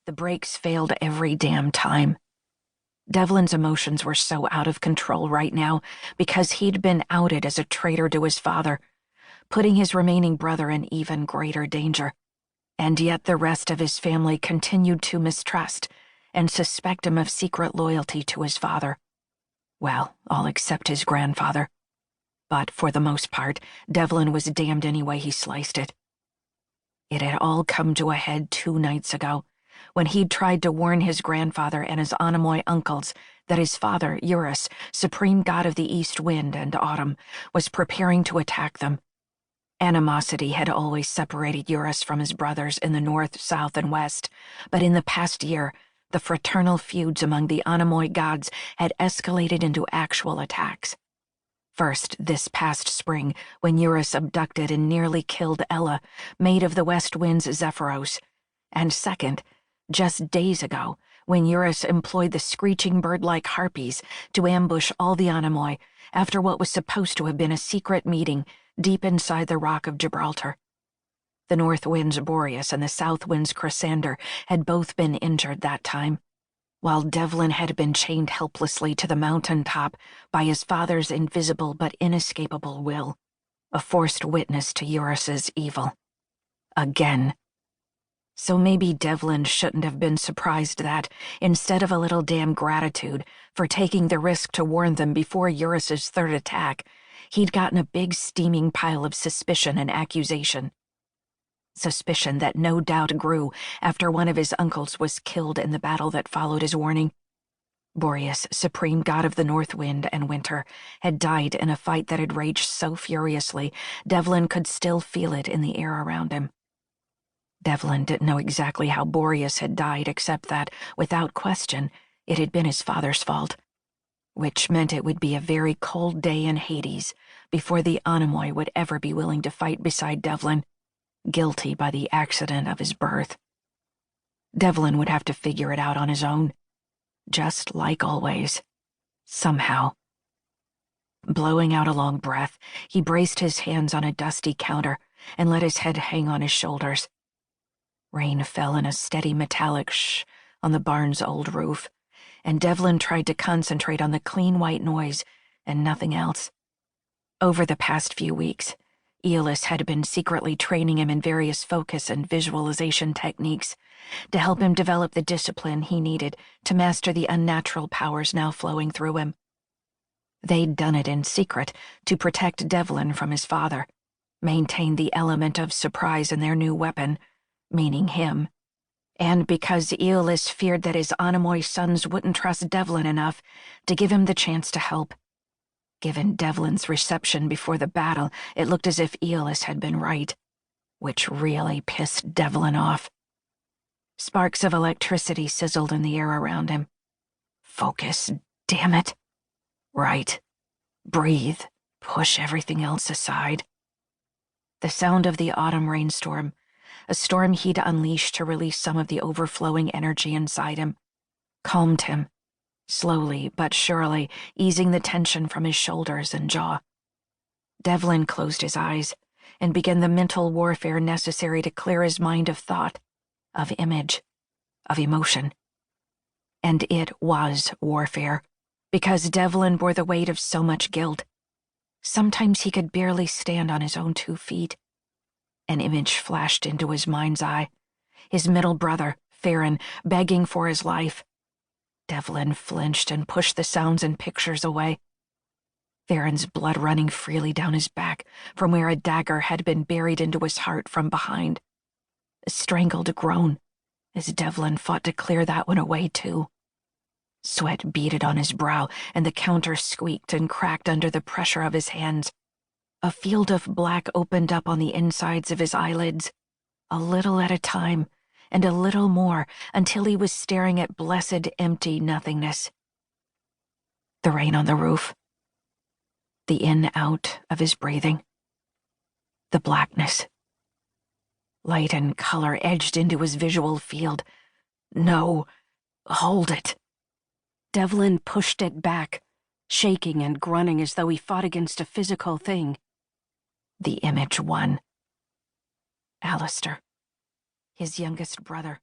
The brakes failed every damn time. Devlin's emotions were so out of control right now because he'd been outed as a traitor to his father, putting his remaining brother in even greater danger. And yet the rest of his family continued to mistrust and suspect him of secret loyalty to his father. Well, all except his grandfather. But for the most part, Devlin was damned any way he sliced it. It had all come to a head 2 nights ago, when he'd tried to warn his grandfather and his Anemoi uncles that his father, Eurus, supreme god of the east wind and autumn, was preparing to attack them. Animosity had always separated Eurus from his brothers in the north, south, and west, but in the past year, the fraternal feuds among the Anemoi gods had escalated into actual attacks. First, this past spring, when Eurus abducted and nearly killed Ella, maid of the west wind's Zephyros. And second, just days ago, when Eurus employed the screeching bird-like harpies to ambush all the Anemoi after what was supposed to have been a secret meeting deep inside the Rock of Gibraltar. The north wind's Boreas and the south wind's Chrysander had both been injured that time, while Devlin had been chained helplessly to the mountain top by his father's invisible but inescapable will, a forced witness to Eurus's evil. Again. So maybe Devlin shouldn't have been surprised that, instead of a little damn gratitude for taking the risk to warn them before Eurus's third attack, he'd gotten a big steaming pile of suspicion and accusation. Suspicion that no doubt grew after one of his uncles was killed in the battle that followed his warning. Boreas, supreme god of the north wind and winter, had died in a fight that had raged so furiously Devlin could still feel it in the air around him. Devlin didn't know exactly how Boreas had died, except that, without question, it had been his father's fault, which meant it would be a very cold day in Hades before the Anemoi would ever be willing to fight beside Devlin, guilty by the accident of his birth. Devlin would have to figure it out on his own, just like always, somehow. Blowing out a long breath, he braced his hands on a dusty counter and let his head hang on his shoulders. Rain fell in a steady metallic shh on the barn's old roof, and Devlin tried to concentrate on the clean white noise and nothing else. Over the past few weeks, Eurus had been secretly training him in various focus and visualization techniques to help him develop the discipline he needed to master the unnatural powers now flowing through him. They'd done it in secret to protect Devlin from his father, maintain the element of surprise in their new weapon, meaning him, and because Eurus feared that his Anemoi sons wouldn't trust Devlin enough to give him the chance to help. Given Devlin's reception before the battle, it looked as if Eurus had been right, which really pissed Devlin off. Sparks of electricity sizzled in the air around him. Focus, damn it. Right. Breathe. Push everything else aside. The sound of the autumn rainstorm, a storm he'd unleashed to release some of the overflowing energy inside him, calmed him, slowly but surely easing the tension from his shoulders and jaw. Devlin closed his eyes and began the mental warfare necessary to clear his mind of thought, of image, of emotion. And it was warfare, because Devlin bore the weight of so much guilt. Sometimes he could barely stand on his own 2 feet. An image flashed into his mind's eye, his middle brother, Farron, begging for his life. Devlin flinched and pushed the sounds and pictures away. Farron's blood running freely down his back from where a dagger had been buried into his heart from behind. A strangled groan as Devlin fought to clear that one away too. Sweat beaded on his brow, and the counter squeaked and cracked under the pressure of his hands. A field of black opened up on the insides of his eyelids, a little at a time, and a little more until he was staring at blessed empty nothingness. The rain on the roof, the in-out of his breathing, the blackness. Light and color edged into his visual field. No, hold it. Devlin pushed it back, shaking and grunting as though he fought against a physical thing. The image won. Alistair, his youngest brother,